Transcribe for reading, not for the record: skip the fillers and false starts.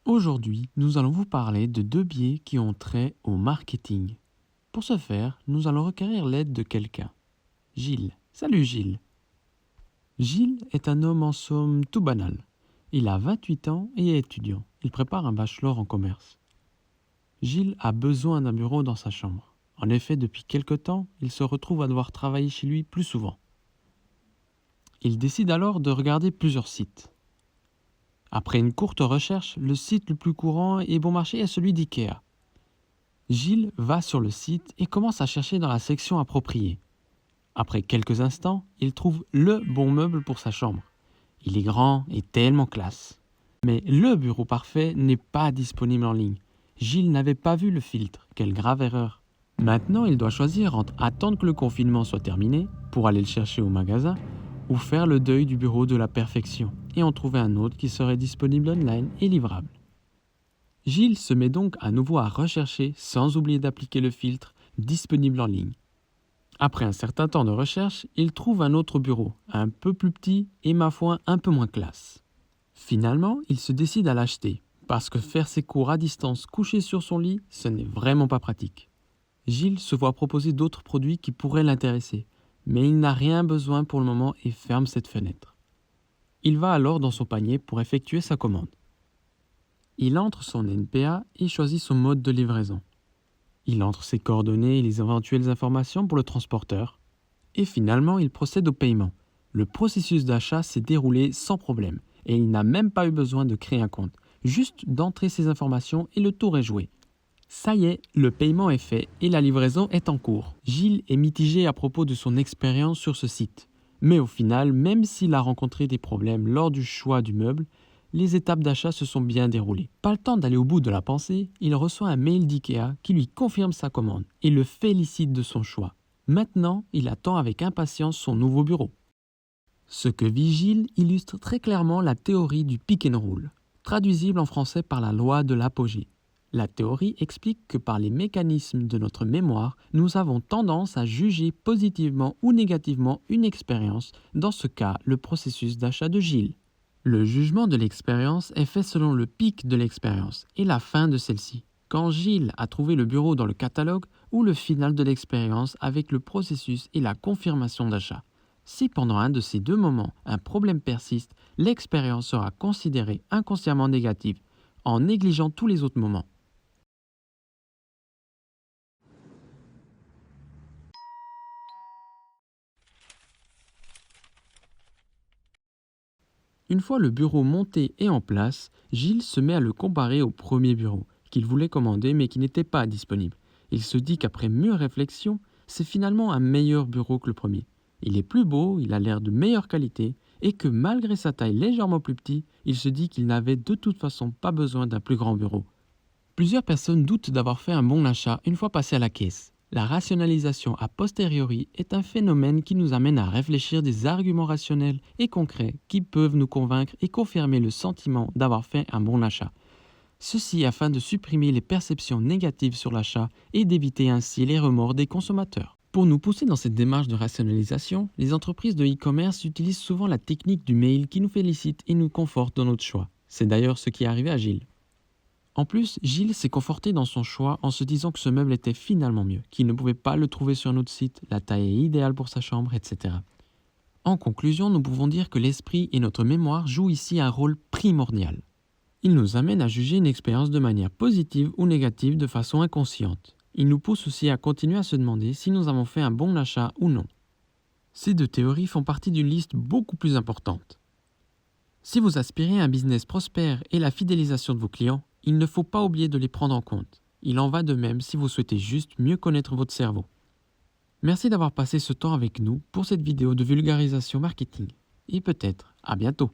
Aujourd'hui, nous allons vous parler de deux biais qui ont trait au marketing. Pour ce faire, nous allons requérir l'aide de quelqu'un. Gilles. Salut Gilles. Gilles est un homme en somme tout banal. Il a 28 ans et est étudiant. Il prépare un bachelor en commerce. Gilles a besoin d'un bureau dans sa chambre. En effet, depuis quelque temps, il se retrouve à devoir travailler chez lui plus souvent. Il décide alors de regarder plusieurs sites. Après une courte recherche, le site le plus courant et bon marché est celui d'IKEA. Gilles va sur le site et commence à chercher dans la section appropriée. Après quelques instants, il trouve le bon meuble pour sa chambre. Il est grand et tellement classe. Mais le bureau parfait n'est pas disponible en ligne. Gilles n'avait pas vu le filtre. Quelle grave erreur. Maintenant, il doit choisir entre attendre que le confinement soit terminé pour aller le chercher au magasin ou faire le deuil du bureau de la perfection et en trouver un autre qui serait disponible online et livrable. Gilles se met donc à nouveau à rechercher sans oublier d'appliquer le filtre disponible en ligne. Après un certain temps de recherche, il trouve un autre bureau, un peu plus petit et ma foi un peu moins classe. Finalement, il se décide à l'acheter, parce que faire ses cours à distance couché sur son lit, ce n'est vraiment pas pratique. Gilles se voit proposer d'autres produits qui pourraient l'intéresser, mais il n'a rien besoin pour le moment et ferme cette fenêtre. Il va alors dans son panier pour effectuer sa commande. Il entre son NPA et choisit son mode de livraison. Il entre ses coordonnées et les éventuelles informations pour le transporteur. Et finalement, il procède au paiement. Le processus d'achat s'est déroulé sans problème et il n'a même pas eu besoin de créer un compte. Juste d'entrer ses informations et le tour est joué. Ça y est, le paiement est fait et la livraison est en cours. Gilles est mitigé à propos de son expérience sur ce site. Mais au final, même s'il a rencontré des problèmes lors du choix du meuble, les étapes d'achat se sont bien déroulées. Pas le temps d'aller au bout de la pensée, il reçoit un mail d'IKEA qui lui confirme sa commande et le félicite de son choix. Maintenant, il attend avec impatience son nouveau bureau. Ce que vit Gilles illustre très clairement la théorie du pick and roll, traduisible en français par la loi de l'apogée. La théorie explique que par les mécanismes de notre mémoire, nous avons tendance à juger positivement ou négativement une expérience, dans ce cas le processus d'achat de Gilles. Le jugement de l'expérience est fait selon le pic de l'expérience et la fin de celle-ci, quand Gilles a trouvé le bureau dans le catalogue ou le final de l'expérience avec le processus et la confirmation d'achat. Si pendant un de ces deux moments un problème persiste, l'expérience sera considérée inconsciemment négative, en négligeant tous les autres moments. Une fois le bureau monté et en place, Gilles se met à le comparer au premier bureau, qu'il voulait commander mais qui n'était pas disponible. Il se dit qu'après mûre réflexion, c'est finalement un meilleur bureau que le premier. Il est plus beau, il a l'air de meilleure qualité, et que malgré sa taille légèrement plus petite, il se dit qu'il n'avait de toute façon pas besoin d'un plus grand bureau. Plusieurs personnes doutent d'avoir fait un bon achat une fois passé à la caisse. La rationalisation a posteriori est un phénomène qui nous amène à réfléchir des arguments rationnels et concrets qui peuvent nous convaincre et confirmer le sentiment d'avoir fait un bon achat. Ceci afin de supprimer les perceptions négatives sur l'achat et d'éviter ainsi les remords des consommateurs. Pour nous pousser dans cette démarche de rationalisation, les entreprises de e-commerce utilisent souvent la technique du mail qui nous félicite et nous conforte dans notre choix. C'est d'ailleurs ce qui est arrivé à Gilles. En plus, Gilles s'est conforté dans son choix en se disant que ce meuble était finalement mieux, qu'il ne pouvait pas le trouver sur un autre site, la taille est idéale pour sa chambre, etc. En conclusion, nous pouvons dire que l'esprit et notre mémoire jouent ici un rôle primordial. Ils nous amènent à juger une expérience de manière positive ou négative de façon inconsciente. Ils nous poussent aussi à continuer à se demander si nous avons fait un bon achat ou non. Ces deux théories font partie d'une liste beaucoup plus importante. Si vous aspirez à un business prospère et la fidélisation de vos clients, il ne faut pas oublier de les prendre en compte. Il en va de même si vous souhaitez juste mieux connaître votre cerveau. Merci d'avoir passé ce temps avec nous pour cette vidéo de vulgarisation marketing. Et peut-être à bientôt.